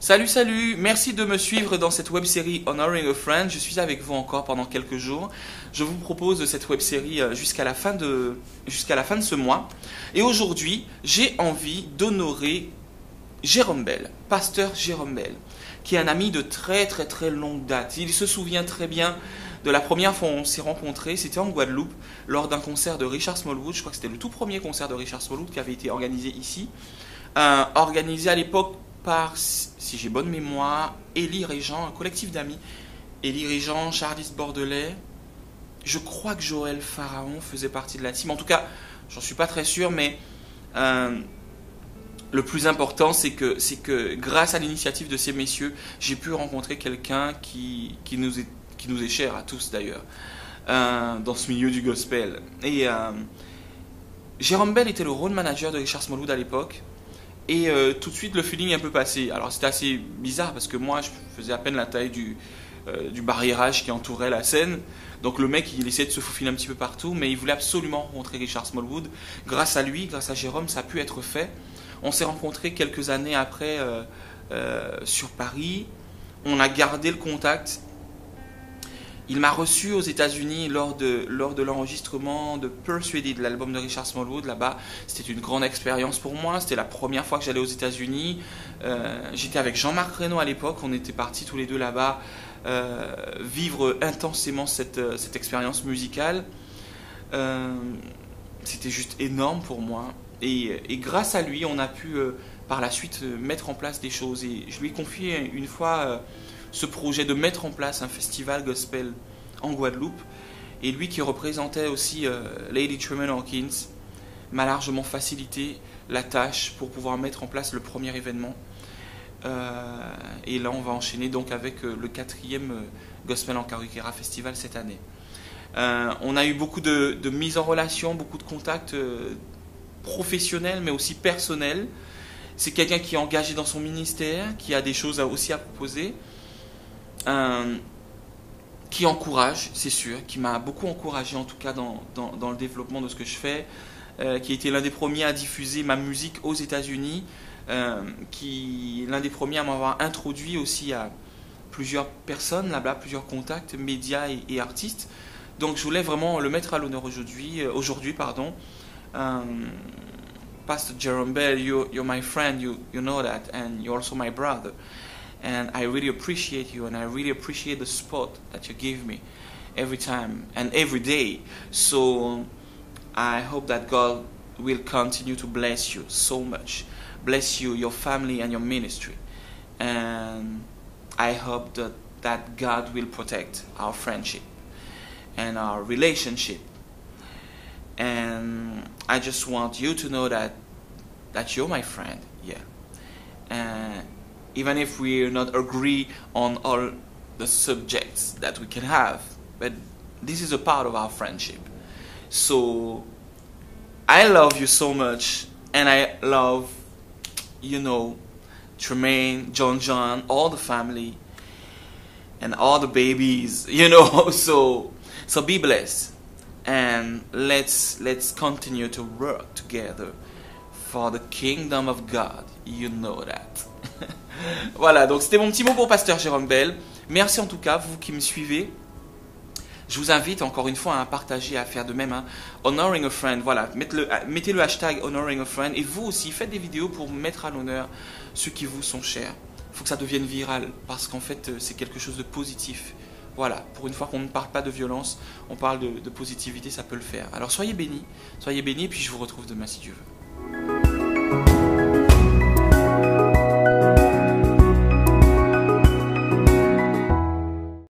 Salut, salut, merci de me suivre dans cette web-série Honoring a Friend. Je suis avec vous encore pendant quelques jours. Je vous propose cette web-série jusqu'à la fin de ce mois. Et aujourd'hui, j'ai envie d'honorer Jérôme Bell, pasteur Jérôme Bell, qui est un ami de très longue date. Il se souvient très bien de la première fois où on s'est rencontrés, c'était en Guadeloupe, lors d'un concert de Richard Smallwood. Je crois que c'était le tout premier concert de Richard Smallwood qui avait été organisé ici. Organisé à l'époque par, si j'ai bonne mémoire, Élie Régent, un collectif d'amis. Élie Régent, Charlis Bordelais, je crois que Joël Pharaon faisait partie de la team. En tout cas, j'en suis pas très sûr, mais le plus important, c'est que grâce à l'initiative de ces messieurs, j'ai pu rencontrer quelqu'un qui nous est cher à tous d'ailleurs, dans ce milieu du gospel. Et Jérôme Bell était le road manager de Richard Smallwood à l'époque. Et tout de suite, le feeling est un peu passé. Alors c'était assez bizarre parce que moi, je faisais à peine la taille du barriérage qui entourait la scène. Donc le mec, il essayait de se faufiler un petit peu partout, mais il voulait absolument rencontrer Richard Smallwood. Grâce à lui, grâce à Jérôme, ça a pu être fait. On s'est rencontrés quelques années après sur Paris. On a gardé le contact. Il m'a reçu aux États-Unis lors de l'enregistrement de Persuaded, l'album de Richard Smallwood. Là-bas, c'était une grande expérience pour moi. C'était la première fois que j'allais aux États-Unis. J'étais avec Jean-Marc Reynaud à l'époque. On était partis tous les deux là-bas vivre intensément cette expérience musicale. C'était juste énorme pour moi. Et grâce à lui, on a pu par la suite mettre en place des choses. Et je lui ai confié une fois ce projet de mettre en place un festival gospel en Guadeloupe. Et lui qui représentait aussi Lady Truman Hawkins m'a largement facilité la tâche pour pouvoir mettre en place le premier événement. Et là on va enchaîner donc avec le 4e Gospel en Karukera Festival cette année. On a eu beaucoup de mise en relation, beaucoup de contacts professionnels mais aussi personnels. C'est quelqu'un qui est engagé dans son ministère, qui a des choses aussi à proposer. Qui encourage, c'est sûr, qui m'a beaucoup encouragé en tout cas dans le développement de ce que je fais, qui a été l'un des premiers à diffuser ma musique aux États-Unis, qui est l'un des premiers à m'avoir introduit aussi à plusieurs personnes là-bas, plusieurs contacts, médias et artistes. Donc je voulais vraiment le mettre à l'honneur aujourd'hui. Pastor Jérôme Bell, you're my friend, you know that, and you're also my brother. And I really appreciate you, and I really appreciate the support that you give me every time and every day. So I hope that God will continue to bless you so much. Bless you, your family, and your ministry. And I hope that God will protect our friendship and our relationship. And I just want you to know that you're my friend, yeah. And even if we not agree on all the subjects that we can have, but this is a part of our friendship. So I love you so much, and I love, Tremaine, John, all the family, and all the babies, so be blessed, and let's continue to work together for the kingdom of God, you know that. Voilà, donc c'était mon petit mot pour Pasteur Jérôme Bell. Merci en tout cas, vous qui me suivez. Je vous invite encore une fois à partager, à faire de même. Honoring a Friend, voilà, mettez le hashtag Honoring a Friend. Et vous aussi, faites des vidéos pour mettre à l'honneur ceux qui vous sont chers. Il faut que ça devienne viral, parce qu'en fait, c'est quelque chose de positif. Voilà, pour une fois qu'on ne parle pas de violence, on parle de positivité, ça peut le faire. Alors soyez bénis, et puis je vous retrouve demain si Dieu veut.